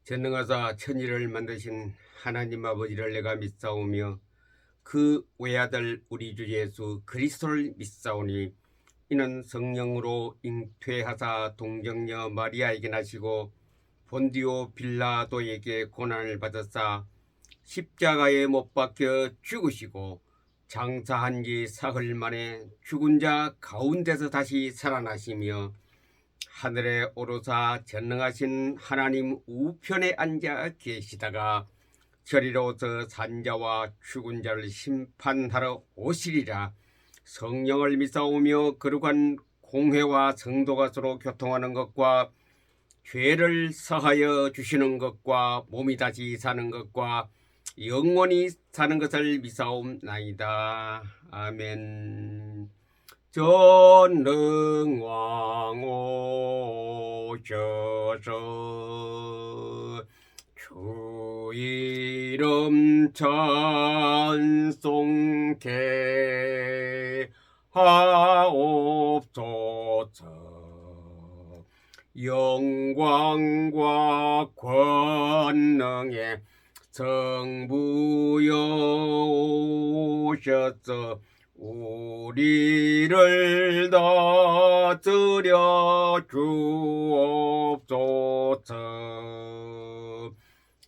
전능하사 천지를 만드신 하나님 아버지를 내가 믿사오며 그 외아들 우리 주 예수 그리스도를 믿사오니 이는 성령으로 잉태하사 동정녀 마리아에게 나시고 본디오 빌라도에게 고난을 받으사 십자가에 못 박혀 죽으시고 장사한 지 사흘 만에 죽은 자 가운데서 다시 살아나시며 하늘에 오르사 전능하신 하나님 우편에 앉아 계시다가 저리로서 산자와 죽은 자를 심판하러 오시리라. 성령을 믿사오며 거룩한 공회와 성도가 서로 교통하는 것과 죄를 사하여 주시는 것과 몸이 다시 사는 것과 영원히 사는 것을 믿사옵나이다. 아멘. 전능왕 오셔서 주 이름 찬송케 하옵소서. 영광과 권능의 성부여 오셔서 우리를 다스려 주옵소서.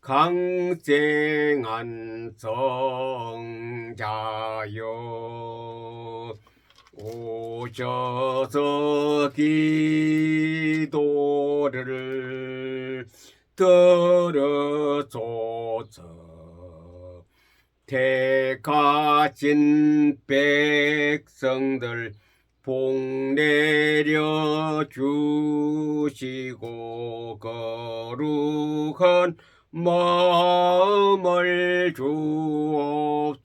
강생한 성자여 오셔서 기도를 들으소서. 택하신 백성들 복 내려 주시고 거룩한 마음을 주옵소서.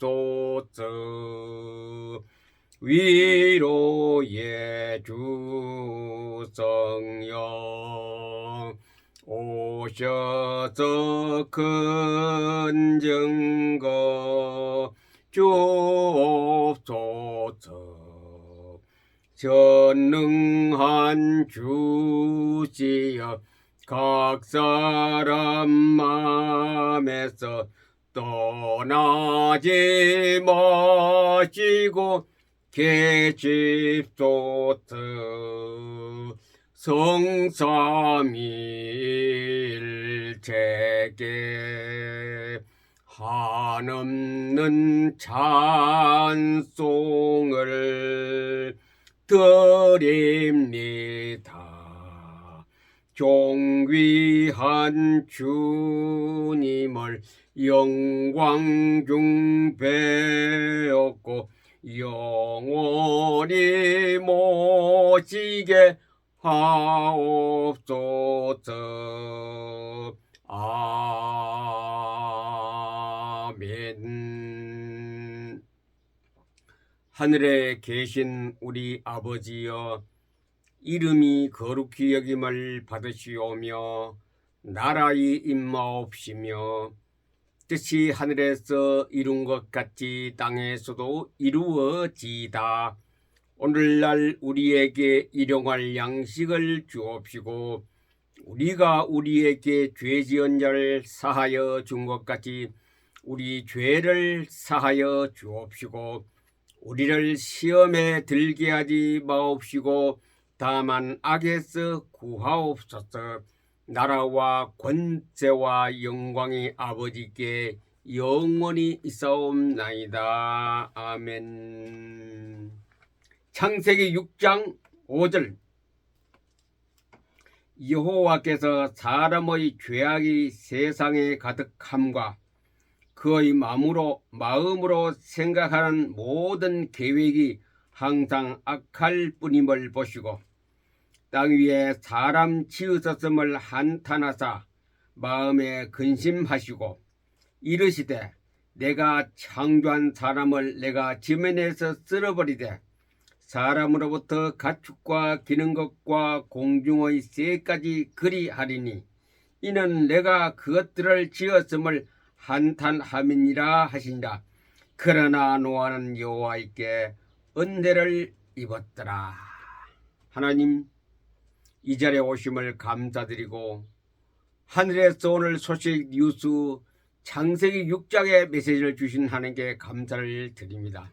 위로의 주 성령 오셔서 큰 증거 주옵소서. 전능한 주시여 각 사람 마음에서 떠나지 마시고 계십소서. 성삼일체계 한없는 찬송을 드립니다. 존귀한 주님을 영광 중 배웠고 영원히 모시게 하옵소서. 아멘. 하늘에 계신 우리 아버지여, 이름이 거룩히 여김을 받으시오며 나라의 임마옵시며 뜻이 하늘에서 이룬 것 같이 땅에서도 이루어지이다. 오늘날 우리에게 일용할 양식을 주옵시고 우리가 우리에게 죄 지은 자를 사하여 준 것 같이 우리 죄를 사하여 주옵시고 우리를 시험에 들게 하지 마옵시고 다만 악에서 구하옵소서. 나라와 권세와 영광이 아버지께 영원히 있사옵나이다. 아멘. 창세기 6장 5절. 여호와께서 사람의 죄악이 세상에 가득함과 그의 마음으로 생각하는 모든 계획이 항상 악할 뿐임을 보시고 땅 위에 사람 지으셨음을 한탄하사 마음에 근심하시고 이르시되 내가 창조한 사람을 내가 지면에서 쓸어버리되 사람으로부터 가축과 기는 것과 공중의 새까지 그리하리니 이는 내가 그것들을 지었음을 한탄함이니라 하시니라. 그러나 노아는 여호와께 은혜를 입었더라. 하나님, 이 자리에 오심을 감사드리고 하늘에서 오늘 소식 뉴스 창세기 6장의 메시지를 주신 하나님께 감사를 드립니다.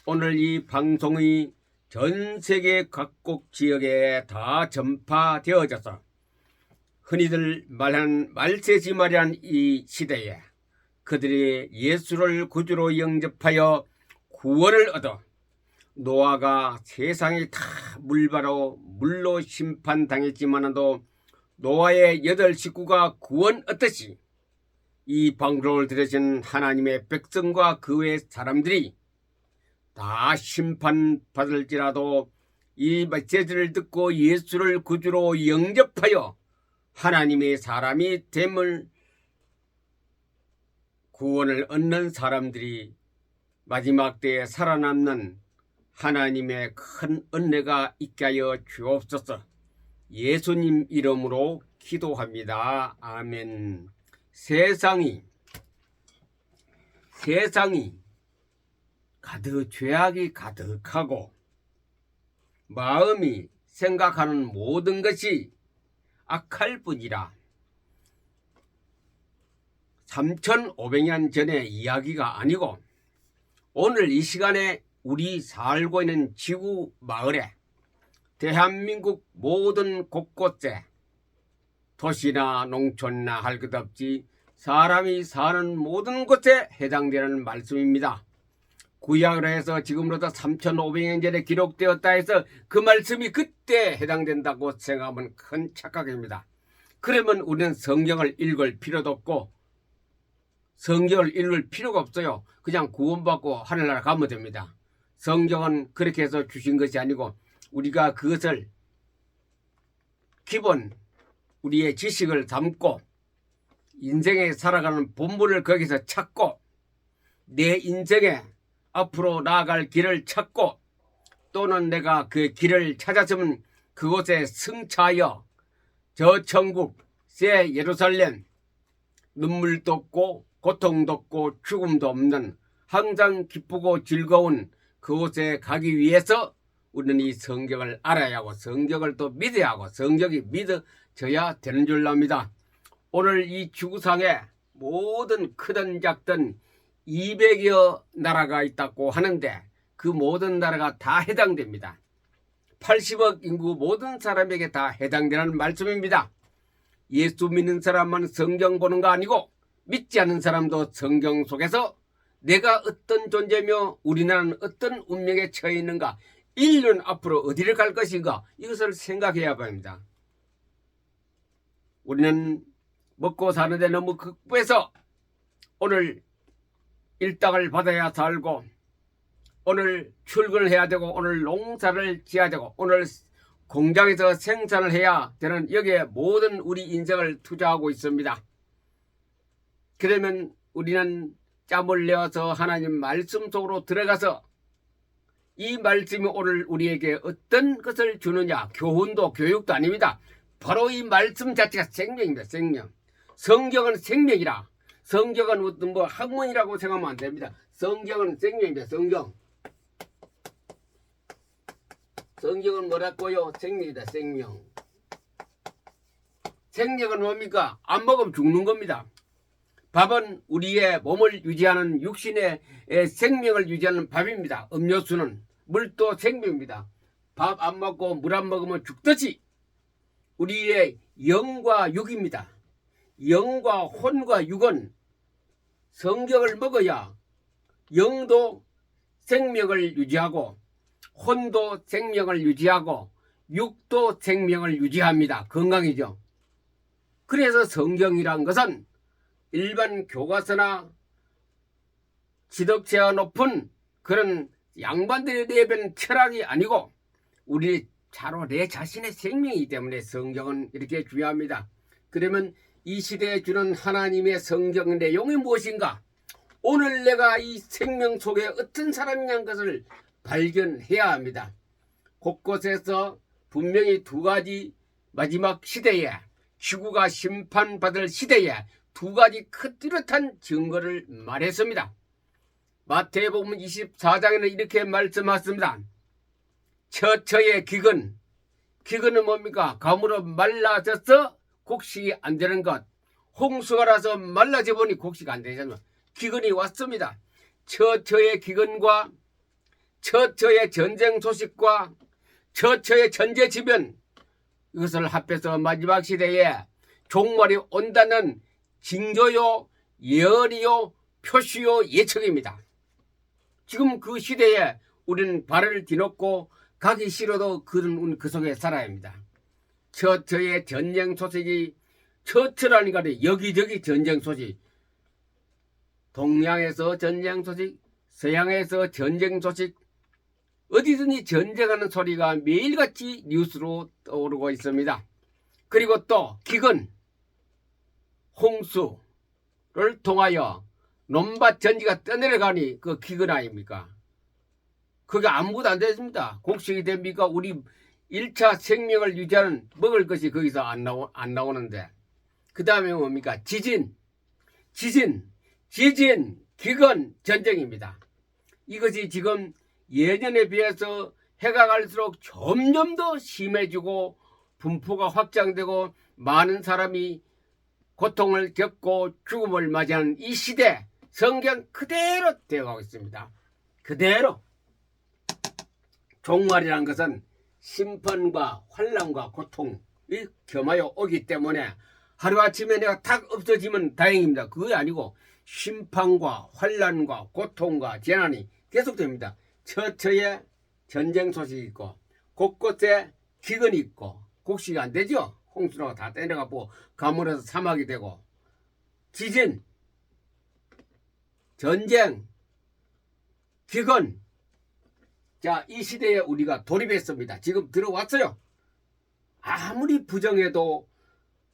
오늘 이 방송이 전 세계 각국 지역에 다 전파되어져서 흔히들 말하는 말세지말이란 이 시대에 그들이 예수를 구주로 영접하여 구원을 얻어 노아가 세상이 다 물로 심판당했지만도 노아의 8 식구가 구원 얻듯이 이 방송을 들으신 하나님의 백성과 그 외 사람들이 다 심판받을지라도 이 메시지를 듣고 예수를 구주로 영접하여 하나님의 사람이 됨을 구원을 얻는 사람들이 마지막 때에 살아남는 하나님의 큰 은혜가 있게 하여 주옵소서. 예수님 이름으로 기도합니다. 아멘. 세상이 가득 죄악이 가득하고 마음이 생각하는 모든 것이 악할 뿐이라 3500년 전의 이야기가 아니고 오늘 이 시간에 우리 살고 있는 지구 마을에 대한민국 모든 곳곳에 도시나 농촌이나 할 것 없이 사람이 사는 모든 곳에 해당되는 말씀입니다. 구약으로 해서 지금으로부터 3500년 전에 기록되었다 해서 그 말씀이 그때 해당된다고 생각하면 큰 착각입니다. 그러면 우리는 성경을 읽을 필요도 없고 성경을 읽을 필요가 없어요. 그냥 구원받고 하늘나라 가면 됩니다. 성경은 그렇게 해서 주신 것이 아니고 우리가 그것을 기본 우리의 지식을 담고 인생에 살아가는 본분을 거기서 찾고 내 인생에 앞으로 나아갈 길을 찾고 또는 내가 그 길을 찾았으면 그곳에 승차하여 저 천국 새 예루살렘 눈물도 없고 고통도 없고 죽음도 없는 항상 기쁘고 즐거운 그곳에 가기 위해서 우리는 이 성경을 알아야 하고 성경을 또 믿어야 하고 성경이 믿어져야 되는 줄 압니다. 오늘 이 지구상에 모든 크든 작든 200여 나라가 있다고 하는데 그 모든 나라가 다 해당됩니다. 80억 인구 모든 사람에게 다 해당되는 말씀입니다. 예수 믿는 사람만 성경 보는 거 아니고 믿지 않는 사람도 성경 속에서 내가 어떤 존재며 우리나라는 어떤 운명에 처해 있는가, 인류는 앞으로 어디를 갈 것인가, 이것을 생각해야 합니다. 우리는 먹고 사는데 너무 급해서 오늘 일당을 받아야 살고 오늘 출근을 해야 되고 오늘 농사를 지어야 되고 오늘 공장에서 생산을 해야 되는 여기에 모든 우리 인생을 투자하고 있습니다. 그러면 우리는 짬을 내어서 하나님 말씀 속으로 들어가서 이 말씀이 오늘 우리에게 어떤 것을 주느냐, 교훈도 교육도 아닙니다. 바로 이 말씀 자체가 생명입니다. 생명. 성경은 생명이라. 성경은 어떤 학문이라고 생각하면 안 됩니다. 성경은 생명입니다. 성경은 뭐라고요? 생명이다. 생명. 생명은 뭡니까? 안 먹으면 죽는 겁니다. 밥은 우리의 몸을 유지하는 육신의 생명을 유지하는 밥입니다. 음료수는 물도 생명입니다. 밥 안 먹고 물 안 먹으면 죽듯이 우리의 영과 육입니다. 영과 혼과 육은 성경을 먹어야 영도 생명을 유지하고 혼도 생명을 유지하고 육도 생명을 유지합니다. 건강이죠. 그래서 성경이란 것은 일반 교과서나 지덕체가 높은 그런 양반들이 내뱉은 철학이 아니고 우리 바로 내 자신의 생명이기 때문에 성경은 이렇게 중요합니다. 그러면 이 시대에 주는 하나님의 성경 내용이 무엇인가? 오늘 내가 이 생명 속에 어떤 사람이냐는 것을 발견해야 합니다. 곳곳에서 분명히 두 가지 마지막 시대에 지구가 심판받을 시대에 두 가지 큰 뚜렷한 증거를 말했습니다. 마태복음 24장에는 이렇게 말씀하셨습니다. 처처의 기근은 뭡니까? 가물어 말라져서 곡식이 안 되는 것, 홍수가 나서 말라져 보니 곡식이 안 되잖아요. 기근이 왔습니다. 처처의 기근과 처처의 전쟁 소식과 처처의 전제지변, 이것을 합해서 마지막 시대에 종말이 온다는 징조요, 예언이요, 표시요, 예측입니다. 지금 그 시대에 우리는 발을 뒤놓고 가기 싫어도 그 속에 살아야 합니다. 처처의 전쟁 소식이, 처처라니까 여기저기 전쟁 소식, 동양에서 전쟁 소식, 서양에서 전쟁 소식, 어디든지 전쟁하는 소리가 매일같이 뉴스로 떠오르고 있습니다. 그리고 또 기근, 홍수를 통하여 논밭 전지가 떠내려가니 그 기근 아닙니까? 그게 아무것도 안 됐습니다. 곡식이 됩니까? 우리 1차 생명을 유지하는 먹을 것이 거기서 안 나오는데. 그 다음에 뭡니까? 지진, 기근, 전쟁입니다. 이것이 지금 예년에 비해서 해가 갈수록 점점 더 심해지고 분포가 확장되고 많은 사람이 고통을 겪고 죽음을 맞이하는 이 시대, 성경 그대로 되어가고 있습니다. 그대로. 종말이라는 것은 심판과 환난과 고통이 겸하여 오기 때문에 하루아침에 내가 탁 없어지면 다행입니다. 그게 아니고 심판과 환난과 고통과 재난이 계속됩니다. 처처에 전쟁 소식이 있고 곳곳에 기근이 있고 곡식이 안 되죠. 홍수가 다 때려가고 가물어서 사막이 되고 지진, 전쟁, 기근. 자, 이 시대에 우리가 돌입했습니다. 지금 들어왔어요. 아무리 부정해도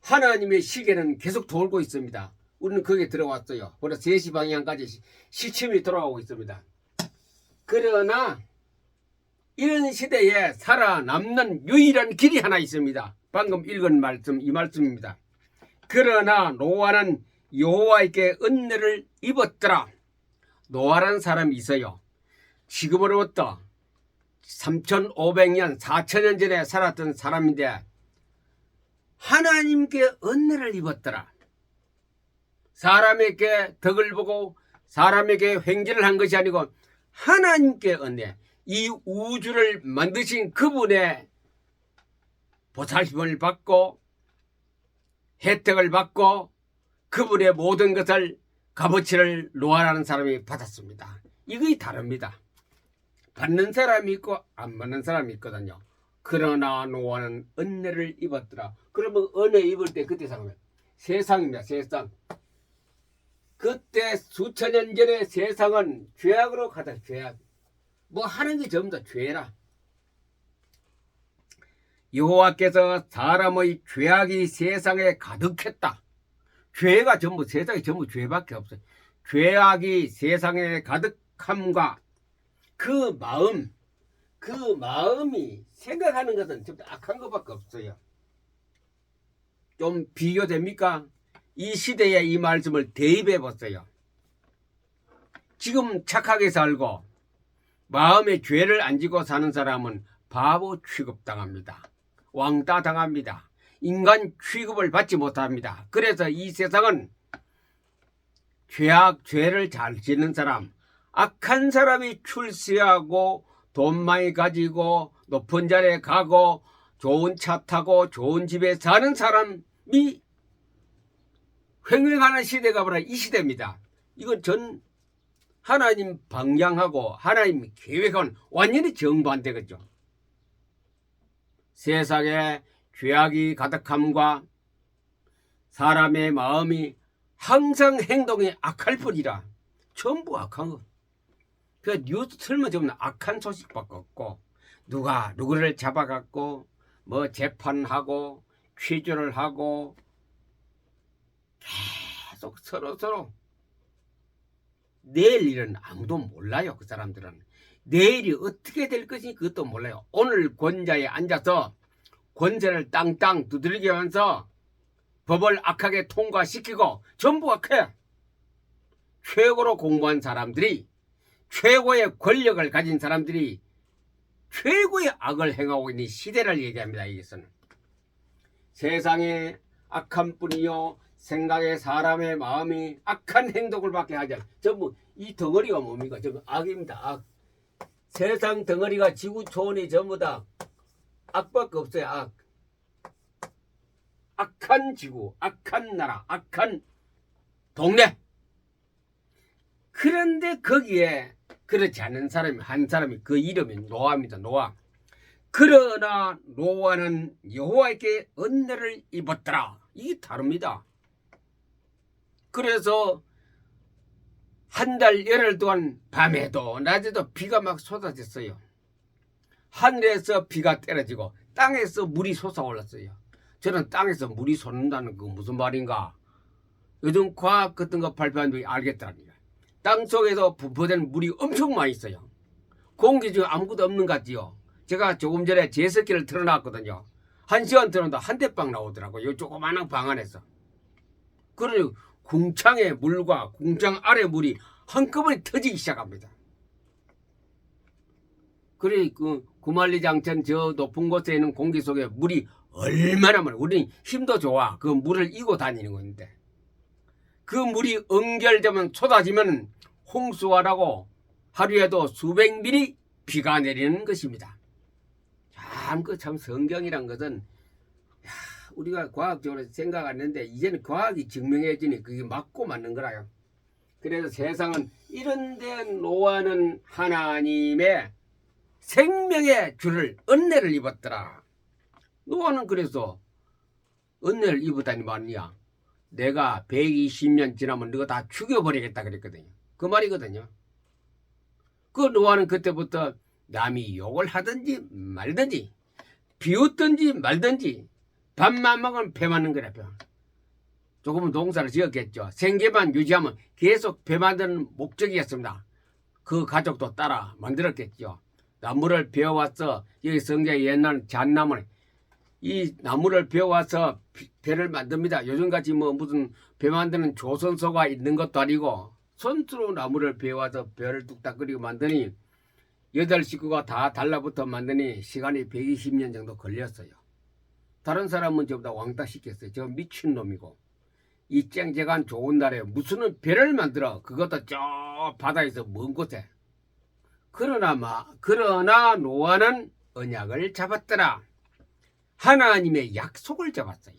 하나님의 시계는 계속 돌고 있습니다. 우리는 거기에 들어왔어요. 벌써 3시 방향까지 시침이 돌아오고 있습니다. 그러나 이런 시대에 살아남는 유일한 길이 하나 있습니다. 방금 읽은 말씀, 이 말씀입니다. 그러나 노아는 여호와에게 은혜를 입었더라. 노아라는 사람이 있어요. 지금으로부터 3500년, 4000년 전에 살았던 사람인데 하나님께 은혜를 입었더라. 사람에게 덕을 보고 사람에게 횡재를 한 것이 아니고 하나님께 은혜, 이 우주를 만드신 그분의 보살핌을 받고 혜택을 받고 그분의 모든 것을 값어치를 노아라는 사람이 받았습니다. 이것이 다릅니다. 받는 사람이 있고 안 받는 사람이 있거든요. 그러나 노아는 은혜를 입었더라. 그러면 은혜 입을 때 그때 상황은 세상입니다. 세상. 그때 수천 년 전에 세상은 죄악으로 가득, 죄악. 뭐 하는 게 전부 다 죄라. 여호와께서 사람의 죄악이 세상에 가득했다. 죄가 전부, 세상에 전부 죄밖에 없어요. 죄악이 세상에 가득함과 그 마음이 생각하는 것은 전부 악한 것밖에 없어요. 좀 비교됩니까? 이 시대에 이 말씀을 대입해 보세요. 지금 착하게 살고 마음의 죄를 안 지고 사는 사람은 바보 취급당합니다. 왕따 당합니다. 인간 취급을 받지 못합니다. 그래서 이 세상은 죄를 잘 지는 사람, 악한 사람이 출세하고 돈 많이 가지고 높은 자리에 가고 좋은 차 타고 좋은 집에 사는 사람이 횡행하는 시대가 바로 이 시대입니다. 이건 전 하나님 방향하고 하나님 계획은 완전히 정반대겠죠. 세상에 죄악이 가득함과 사람의 마음이 항상 행동이 악할 뿐이라. 전부 악한 거. 그 뉴스 틀면 전부 악한 소식밖에 없고 누가 누구를 잡아갖고 뭐 재판하고 취조를 하고 계속 서로 내일 일은 아무도 몰라요. 그 사람들은 내일이 어떻게 될 것인지 그것도 몰라요. 오늘 권좌에 앉아서 권세를 땅땅 두들기게 하면서 법을 악하게 통과시키고 전부 악해. 최고로 공부한 사람들이, 최고의 권력을 가진 사람들이 최고의 악을 행하고 있는 시대를 얘기합니다. 이것은 세상에 악한 뿐이요 생각에 사람의 마음이 악한 행동을 받게 하자. 전부 이 덩어리가 뭡니까? 전부 악입니다. 악. 세상 덩어리가 지구 초원이 전부 다 악밖에 없어요. 악. 악한 지구, 악한 나라, 악한 동네. 그런데 거기에 그렇지 않은 사람이 한 사람이 그 이름이 노아입니다. 노아. 그러나 노아는 여호와에게 은혜를 입었더라. 이게 다릅니다. 그래서 한 달 열흘 동안 밤에도 낮에도 비가 막 쏟아졌어요. 하늘에서 비가 떨어지고 땅에서 물이 솟아올랐어요. 저는 땅에서 물이 솟는다는 거 무슨 말인가? 요즘 과학 같은 거 발표한 분이 알겠다니까. 땅 속에서 분포된 물이 엄청 많이 있어요. 공기 중에 아무것도 없는 것 같지요. 제가 조금 전에 제습기를 틀어놨거든요. 1시간 틀어놓다 한 대빵 나오더라고요. 이 조그마한 방 안에서. 그러니 궁창의 물과 궁창 아래 물이 한꺼번에 터지기 시작합니다. 그래 그 구만리장천 저 높은 곳에 있는 공기 속에 물이 얼마나 많아. 우리는 힘도 좋아. 그 물을 이고 다니는 건데 그 물이 응결되면 쏟아지면 홍수가 나고 하루에도 수백 미리 비가 내리는 것입니다. 참 성경이란 것은 우리가 과학적으로 생각 안 했는데 이제는 과학이 증명해지니 그게 맞고 맞는 거라요. 그래서 세상은 이런데 노아는 하나님의 생명의 주를 은혜를 입었더라. 노아는 그래서 은혜를 입었다니 말이야. 내가 120년 지나면 너가 다 죽여버리겠다 그랬거든요. 그 말이거든요. 그 노아는 그때부터 남이 욕을 하든지 말든지 비웃든지 말든지 밥만 먹으면 배 맞는 거라. 조금은 농사를 지었겠죠. 생계만 유지하면 계속 배 만드는 목적이었습니다. 그 가족도 따라 만들었겠죠. 나무를 베어와서 여기 성경에 옛날 잣나무는 이 나무를 베어와서 배를 만듭니다. 요즘같이 뭐 무슨 배 만드는 조선소가 있는 것도 아니고 손수로 나무를 베어와서 배를 뚝딱 끓이고 만드니 8식구가 다 달라붙어 만드니 시간이 120년 정도 걸렸어요. 다른 사람은 저보다 왕따 시켰어요. 저 미친놈이고 이 쨍쨍한 좋은 날에 무슨 배를 만들어. 그것도 저 바다에서 먼 곳에. 그러나 노아는 언약을 잡았더라. 하나님의 약속을 잡았어요.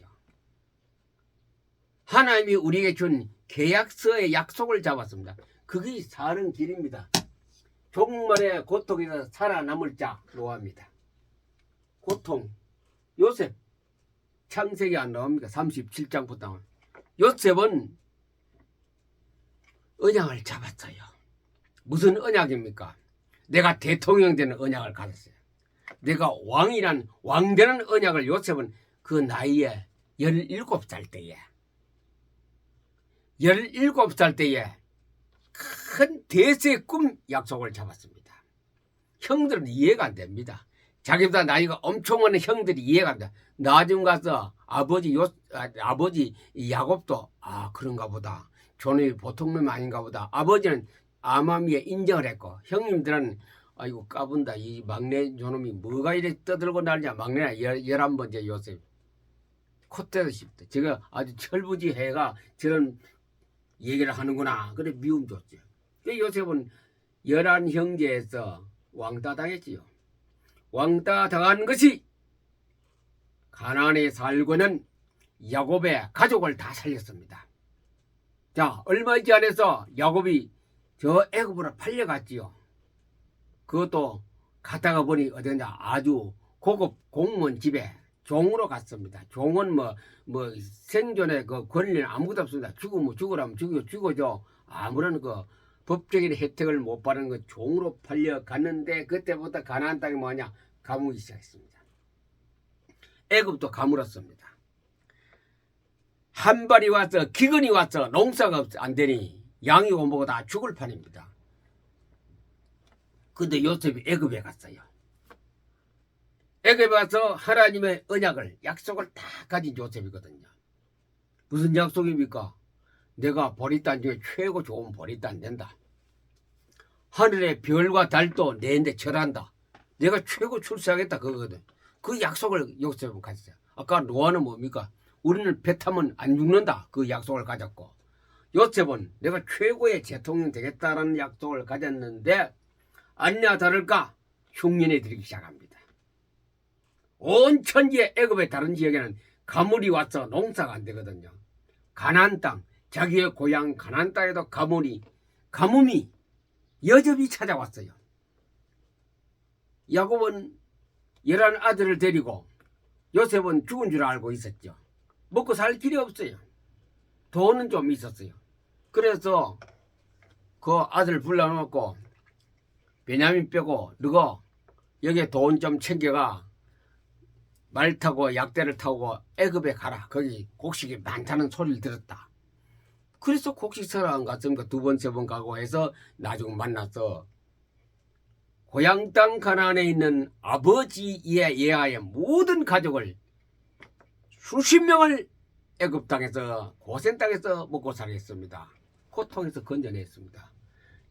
하나님이 우리에게 준 계약서의 약속을 잡았습니다. 그게 사는 길입니다. 종말의 고통에서 살아남을 자 노아입니다. 고통. 요셉 창세기 안 나옵니까? 37장부터. 요셉은 언약을 잡았어요. 무슨 언약입니까? 내가 대통령 되는 언약을 가졌어요. 내가 왕 되는 언약을 요셉은 그 나이에 17살 때에 17살 때에 큰 대세의 꿈 약속을 잡았습니다. 형들은 이해가 안 됩니다. 자기보다 나이가 엄청 많은 형들이 이해가 안 돼. 나중 가서 아버지 야곱도 그런가 보다. 존이 보통 놈 아닌가 보다. 아버지는 암암리에 인정을 했고 형님들은 아이고 까분다. 이 막내 저놈이 뭐가 이래 떠들고 날냐. 막내나 11번째 요셉. 콧대도 씹다. 제가 아주 철부지해가 저런 얘기를 하는구나. 그래 미움 줬죠. 요셉은 11형제에서 왕따 당했지요. 왕따 당한 것이 가나안에 살고는 야곱의 가족을 다 살렸습니다. 자, 얼마 있지 않아서 야곱이 저 애굽으로 팔려갔지요. 그것도 갔다가 보니 어디냐 아주 고급 공무원 집에 종으로 갔습니다. 종은 뭐 생존의 그 권리는 아무것도 없습니다. 죽으면 죽으라면 죽어줘. 아무런 그 법적인 혜택을 못 받는 그 종으로 팔려갔는데 그때부터 가나안 땅이 뭐냐 가무기 시작했습니다. 애굽도 가물었습니다. 한발이 와서 기근이 와서 농사가 안 되니 양이 오먹고 다 죽을 판입니다. 근데 요셉이 애굽에 갔어요. 애굽에 와서 하나님의 언약을 약속을 다 가진 요셉이거든요. 무슨 약속입니까? 내가 보리단 중에 최고 좋은 보리단 된다. 하늘의 별과 달도 내인데 절한다. 내가 최고 출세하겠다 그거거든. 그 약속을 요셉은 가졌어요. 아까 노아는 뭡니까? 우리는 배 타면 안 죽는다. 그 약속을 가졌고 요셉은 내가 최고의 대통령 되겠다라는 약속을 가졌는데 아니나 다를까 흉년이 들기 시작합니다. 온 천지의 애굽의 다른 지역에는 가물이 와서 농사가 안 되거든요. 가나안 땅, 자기의 고향 가나안 땅에도 가뭄이 여전히 찾아왔어요. 야곱은 11아들을 데리고 요셉은 죽은 줄 알고 있었죠. 먹고 살 길이 없어요. 돈은 좀 있었어요. 그래서 그 아들 불러놓고 베냐민 빼고 너가 여기에 돈 좀 챙겨가 말 타고 약대를 타고 애굽에 가라. 거기 곡식이 많다는 소리를 들었다. 그래서 곡식 사러 안 갔습니까? 2번, 3번 가고 해서 나중에 만나서 고향 땅 가나안에 있는 아버지의 예하의 모든 가족을 수십 명을 애굽 땅에서 고센 땅에서 먹고 살겠습니다. 고통에서 건져냈습니다.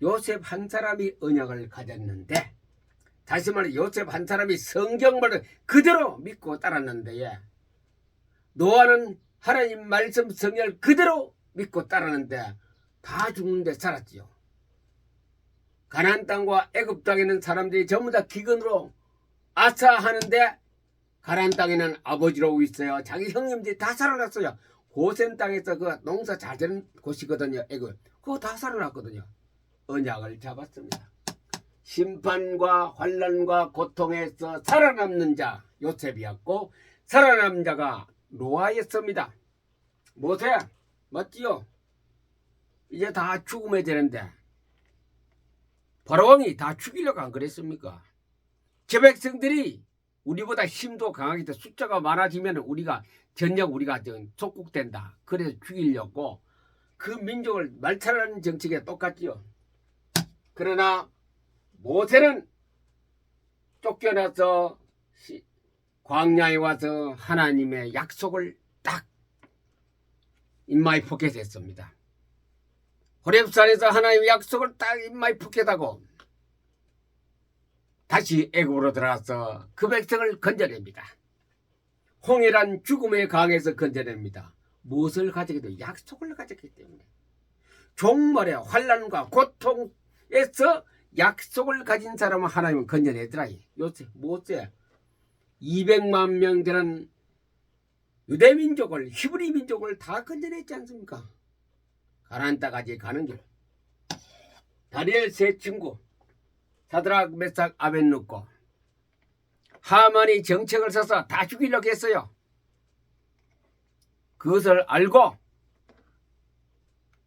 요셉 한 사람이 언약을 가졌는데 다시 말해 요셉 한 사람이 성경말을 그대로 믿고 따랐는데 노아는 하나님 말씀 성경을 그대로 믿고 따랐는데 다 죽는데 살았지요. 가나안 땅과 애굽 땅에 있는 사람들이 전부 다 기근으로 아차하는데 가나안 땅에는 아버지로 있어요. 자기 형님들이 다 살아났어요. 고센 땅에서 그 농사 잘 되는 곳이거든요. 애굽. 그거 다 살아났거든요. 언약을 잡았습니다. 심판과 환난과 고통에서 살아남는 자 요셉이었고 살아남은 자가 노아였습니다. 모세 맞지요? 이제 다 죽으면 되는데 바로왕이 다 죽이려고 안 그랬습니까? 제 백성들이 우리보다 힘도 강하기 때문에 숫자가 많아지면 우리가 속국된다. 그래서 죽이려고 그 민족을 말살하는 정책에 똑같지요. 그러나 모세는 쫓겨나서 광야에 와서 하나님의 약속을 딱 인마이 포켓했습니다. 호렙산에서 하나님의 약속을 딱 인마이 포켓하고 다시 애굽으로 들어가서 그 백성을 건져냅니다. 홍해란 죽음의 강에서 건져냅니다. 무엇을 가지게 돼? 약속을 가졌기 때문에. 종말의 환난과 고통에서 약속을 가진 사람은 하나님은 건져내더라. 요새 모세 200만 명 되는 유대민족을 히브리 민족을 다 건져냈지 않습니까? 가나안 땅까지 가는 길. 다니엘 세 친구 사드락 메삭 아벳느고 하만이 정책을 써서 다 죽이려고 했어요. 그것을 알고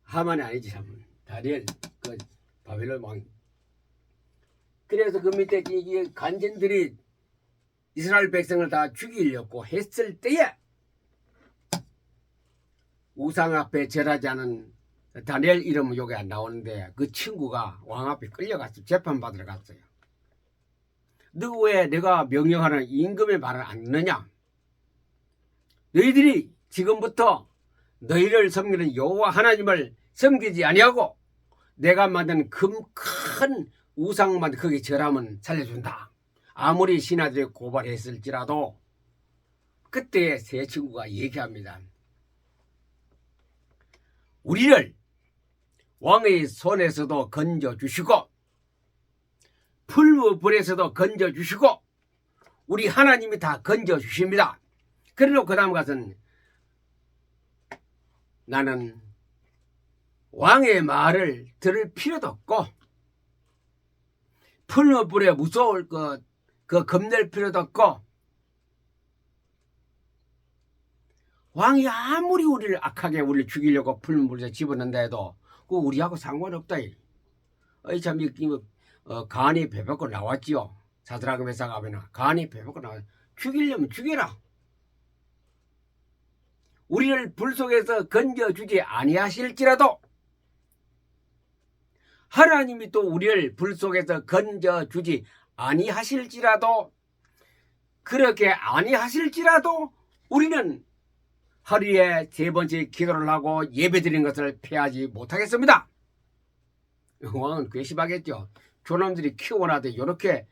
하만이 아니지 참 다니엘 그 바벨론 왕. 그래서 그 밑에 이 간전들이 이스라엘 백성을 다 죽이려고 했을 때에 우상 앞에 절하지 않은 다니엘 이름은 여기 안 나오는데 그 친구가 왕 앞에 끌려갔어. 재판받으러 갔어요. 너 왜 내가 명령하는 임금의 말을 안 듣느냐? 너희들이 지금부터 너희를 섬기는 여호와 하나님을 섬기지 아니하고 내가 만든 큰 우상만 거기 절하면 살려준다. 아무리 신하들이 고발했을지라도 그때 세 친구가 얘기합니다. 우리를 왕의 손에서도 건져주시고 풀무불에서도 건져주시고 우리 하나님이 다 건져주십니다. 그리고 그 다음 가서는 나는 왕의 말을 들을 필요도 없고 풀무불에 무서울 그 겁낼 필요도 없고 왕이 아무리 우리를 죽이려고 풀무불에 집어넣는다 해도 그 우리하고 상관없다. 참 간이 배 벗고 나왔지요. 사드락 메삭 아벳느고 간이 배 벗고 나왔. 죽이려면 죽여라. 우리를 불 속에서 건져주지 아니하실지라도 하나님이 또 우리를 불 속에서 건져주지 아니하실지라도 그렇게 아니하실지라도 우리는 하루에 3번째 기도를 하고 예배드리는 것을 피하지 못하겠습니다. 왕은 괘씸하겠죠. 저놈들이 키워놔도 이렇게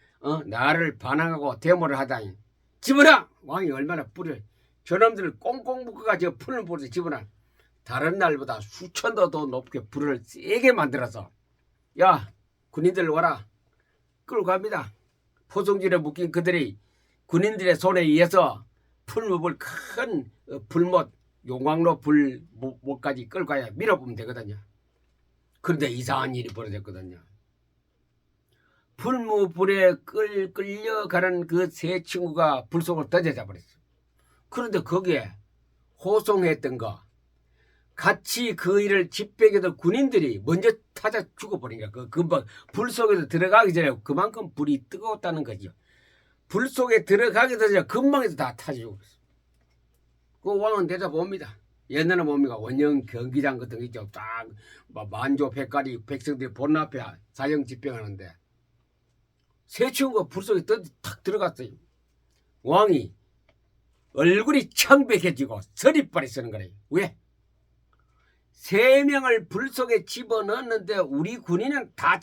나를 반항하고 데모를 하다니 집어라. 왕이 얼마나 뿔을 저놈들을 꽁꽁 묶어가지고 풀을 불에 집어넣어 다른 날보다 수천 도 더 높게 불을 세게 만들어서 야 군인들 와라 끌고 갑니다. 포송줄에 묶인 그들이 군인들의 손에 의해서 풀무불 큰 불못 용광로 불못까지 끌고 가야 밀어보면 되거든요. 그런데 이상한 일이 벌어졌거든요. 풀무불에 끌려가는 그 세 친구가 불 속으로 떠져져 버렸어. 그런데 거기에 호송했던 거 같이 그 일을 집배기던 군인들이 먼저 타자 죽어버리니까 그 금방 불 속에서 들어가기 전에 그만큼 불이 뜨거웠다는 거죠. 불 속에 들어가기 전에 금방에서 다 타져 죽었어. 그 왕은 대답합니다. 옛날에 뭡니까 원형 경기장 같은 거 있죠. 딱 만조 백가리 백성들이 본 앞에 사형 집행하는데 세 친구가 불 속에 탁 들어갔어요. 왕이 얼굴이 청백해지고 서리빨이 쓰는 거래요. 왜? 세 명을 불 속에 집어넣었는데 우리 군인은 다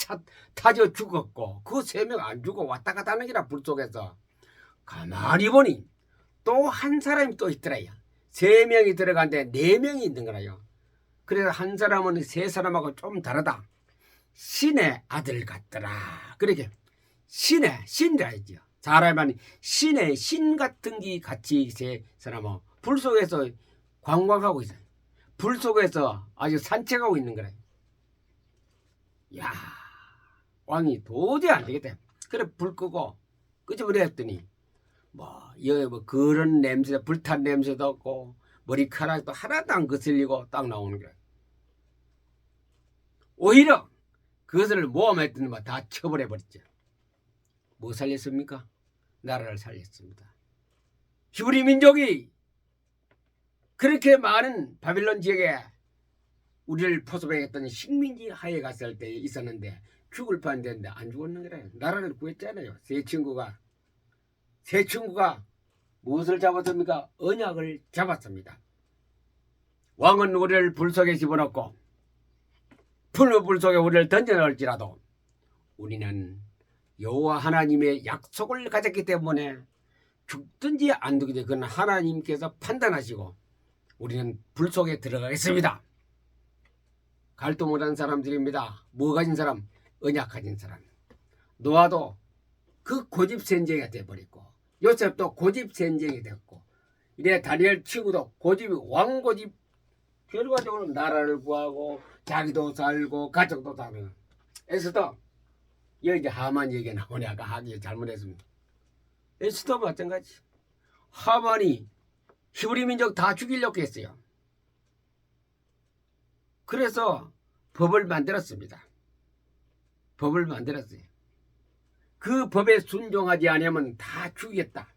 타져 죽었고 그 세 명 안 죽어 왔다 갔다 하는 게라 불 속에서 가만히 보니 또 한 사람이 또 있더라요. 세 명이 들어갔는데 네 명이 있는 거라요. 그래서 한 사람은 세 사람하고 좀 다르다. 신의 아들 같더라. 그렇게 신이라 했죠. 사람이 신의 신 같은 게 같이 세 사람하고 불 속에서 관광하고 있어요. 불 속에서 아주 산책하고 있는 거래. 야, 왕이 도저히 안 되겠다. 그래 불 끄고 끄집어냈더니 여기 그런 냄새, 불탄 냄새도 없고 머리카락도 하나도 안 거슬리고 딱 나오는 거야. 오히려 그것을 모함했더니 다 쳐버려버렸죠. 뭐 살렸습니까? 나라를 살렸습니다. 히브리 민족이 그렇게 많은 바빌론 지역에 우리를 포섭해했던 식민지 하에 갔을 때 있었는데 죽을 뻔했는데 안 죽었는 거래요. 나라를 구했잖아요. 세 친구가 무엇을 잡았습니까? 언약을 잡았습니다. 왕은 우리를 불 속에 집어넣고 불 속에 우리를 던져넣을지라도 우리는 여호와 하나님의 약속을 가졌기 때문에 죽든지 안 죽든지 그건 하나님께서 판단하시고 우리는 불 속에 들어가겠습니다. 갈도 못한 사람들입니다. 뭐 가진 사람? 언약 가진 사람. 노아도 그 고집센쟁이가 돼버렸고 요셉도 고집센쟁이 됐고 이래 다니엘 친구도 왕고집 결과적으로 나라를 구하고 자기도 살고 가족도 살고 에스더 여기 이제 하만 얘기 나오네. 아까 하기 잘못했습니다. 에스더 마찬가지. 하만이 히브리 민족 다 죽이려고 했어요. 그래서 법을 만들었습니다. 법을 만들었어요. 그 법에 순종하지 않으면 다 죽이겠다.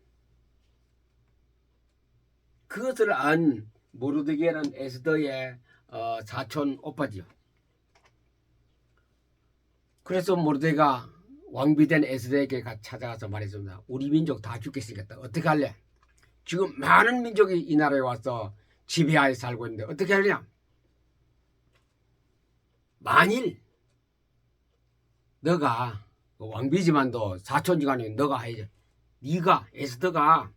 그것을 안 모르드게는 에스더의 사촌 오빠지요. 그래서 모르드게가 왕비된 에스더에게 찾아가서 말했습니다. 우리 민족 다 죽게 생겼다. 어떻게 할래? 지금 많은 민족이 이 나라에 와서 지배하에 살고 있는데 어떻게 하냐? 만일 너가 왕비지만도 사촌지간에 너가 해야지. 네가 에스더가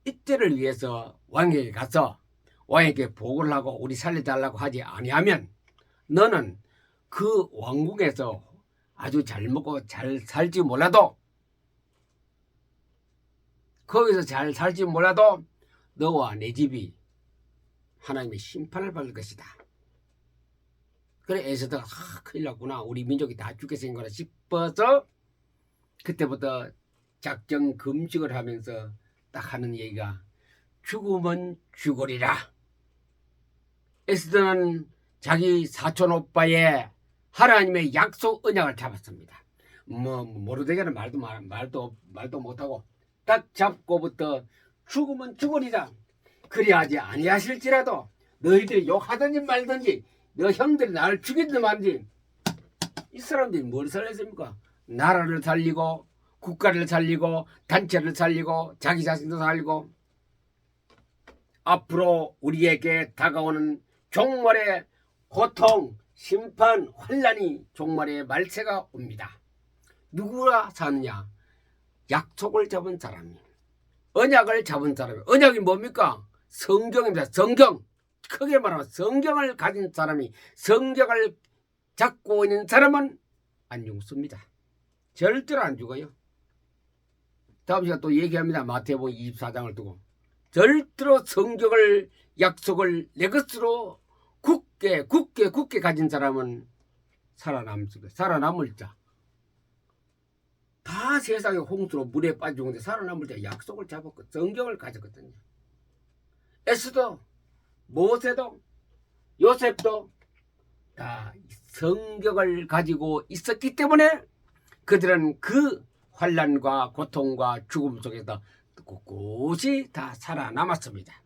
이때를 위해서 왕에게 가서 왕에게 보고를 하고 우리 살려달라고 하지 아니하면 너는 그 왕궁에서 아주 잘 먹고 잘 살지 몰라도 거기서 잘 살지 몰라도 너와 내 집이 하나님의 심판을 받을 것이다. 그래 에스더가 큰일 났구나. 우리 민족이 다 죽게 생긴 거라 싶어서 그때부터 작정 금식을 하면서 딱 하는 얘기가 죽으면 죽으리라. 에스더는 자기 사촌 오빠의 하나님의 약속 언약을 잡았습니다. 모르드게는 말도 못하고 딱 잡고부터 죽으면 죽으리라. 그리하지 아니하실지라도 너희들이 욕하든지 말든지 너 형들이 나를 죽이든 말든지 이 사람들이 뭘 살렸습니까? 나라를 살리고 국가를 살리고 단체를 살리고 자기 자신도 살리고 앞으로 우리에게 다가오는 종말의 고통, 심판, 환난이 종말의 말세가 옵니다. 누구가 사느냐? 약속을 잡은 사람이. 언약을 잡은 사람이, 언약이 뭡니까? 성경입니다. 성경. 크게 말하면 성경을 가진 사람이, 성경을 잡고 있는 사람은 안 죽습니다. 절대로 안 죽어요. 다음 시간 또 얘기합니다. 마태복음 24장을 두고 절대로 성경을, 약속을 내 것으로 굳게 가진 사람은 살아남습니다. 살아남을 자. 다 세상의 홍수로 물에 빠지는데 살아남을 자 약속을 잡았고 성경을 가졌거든요. 에스도, 모세도, 요셉도 다 성경을 가지고 있었기 때문에 그들은 그 환난과 고통과 죽음 속에서 꿋꿋이 다 살아남았습니다.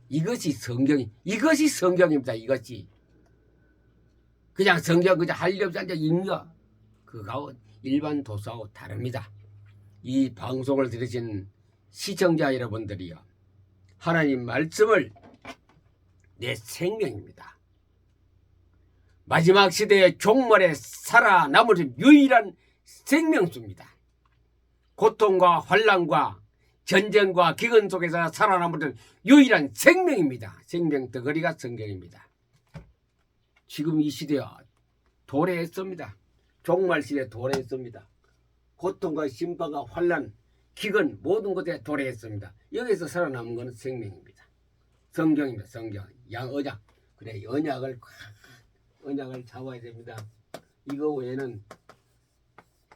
이것이 성경입니다. 이것이 그냥 성경 그냥 할 일 없이 앉아 읽는 거, 그거하고 일반 도서하고 다릅니다. 이 방송을 들으신 시청자 여러분들이요, 하나님 말씀을 내 생명입니다. 마지막 시대의 종말에 살아남을 유일한 생명수입니다. 고통과 환난과 전쟁과 기근 속에서 살아남은 유일한 생명입니다. 생명 덩어리가 성경입니다. 지금 이 시대야 도래했습니다. 종말 시대 도래했습니다. 고통과 심판과 환난, 기근 모든 것에 도래했습니다. 여기서 살아남은 것은 생명입니다. 성경입니다. 성경. 양언약. 그래, 언약을 잡아야 됩니다. 이거 외에는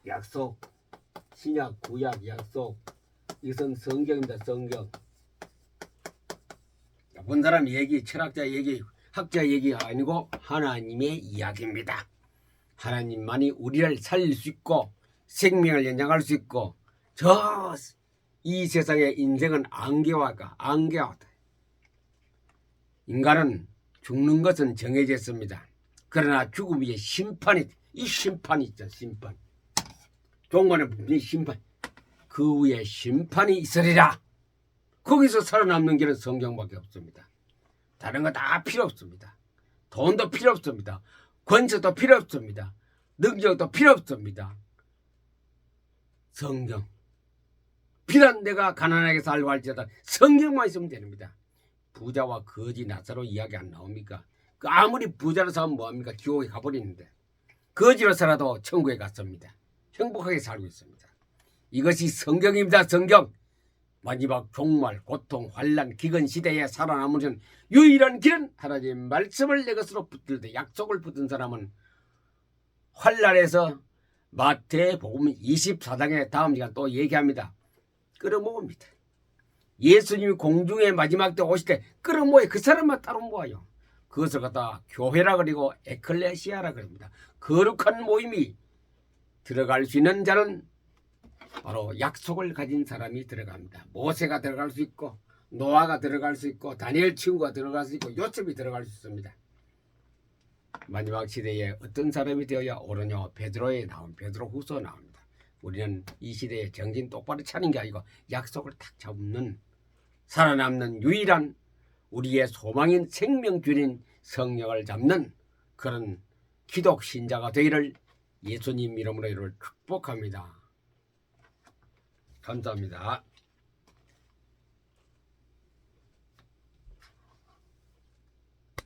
약속, 신약, 구약, 약속, 이것은 성경입니다. 성경. 본 사람 얘기, 철학자 얘기, 학자 얘기가 아니고 하나님의 이야기입니다. 하나님만이 우리를 살릴 수 있고 생명을 연장할 수 있고, 이 세상의 인생은 안개와다. 인간은 죽는 것은 정해졌습니다. 그러나 죽음 위에 심판이 있죠. 심판. 종말의 심판. 그 위에 심판이 있으리라. 거기서 살아남는 길은 성경밖에 없습니다. 다른 거 다 필요 없습니다. 돈도 필요 없습니다. 권세도 필요 없습니다. 능력도 필요 없습니다. 성경. 비단 내가 가난하게 살고 할지라도 성경만 있으면 됩니다. 부자와 거지 나사로 이야기 안 나옵니까? 그 아무리 부자로 살면 뭐합니까? 지옥에 가버리는데 거지로 살아도 천국에 갔습니다. 행복하게 살고 있습니다. 이것이 성경입니다. 성경. 마지막 종말, 고통, 환난, 기근 시대에 살아남으는 유일한 길은 하나님 말씀을 내 것으로 붙들 때, 약속을 붙든 사람은 환난에서 마태복음 24장에 다음 시간 또 얘기합니다. 끌어모읍니다. 예수님이 공중의 마지막 때 오실 때 끌어모여 그 사람만 따로 모아요. 그것을 갖다 교회라 그리고 에클레시아라 그럽니다. 거룩한 모임이 들어갈 수 있는 자는 바로 약속을 가진 사람이 들어갑니다. 모세가 들어갈 수 있고, 노아가 들어갈 수 있고, 다니엘 친구가 들어갈 수 있고, 요셉이 들어갈 수 있습니다. 마지막 시대에 어떤 사람이 되어야 오르냐? 베드로에 나온 베드로후서 나옵니다. 우리는 이 시대에 정신 똑바로 차리는 게 아니고 약속을 딱 잡는, 살아남는 유일한 우리의 소망인 생명줄인 성령을 잡는 그런 기독 신자가 되기를 예수님 이름으로 이를 축복합니다. 감사합니다.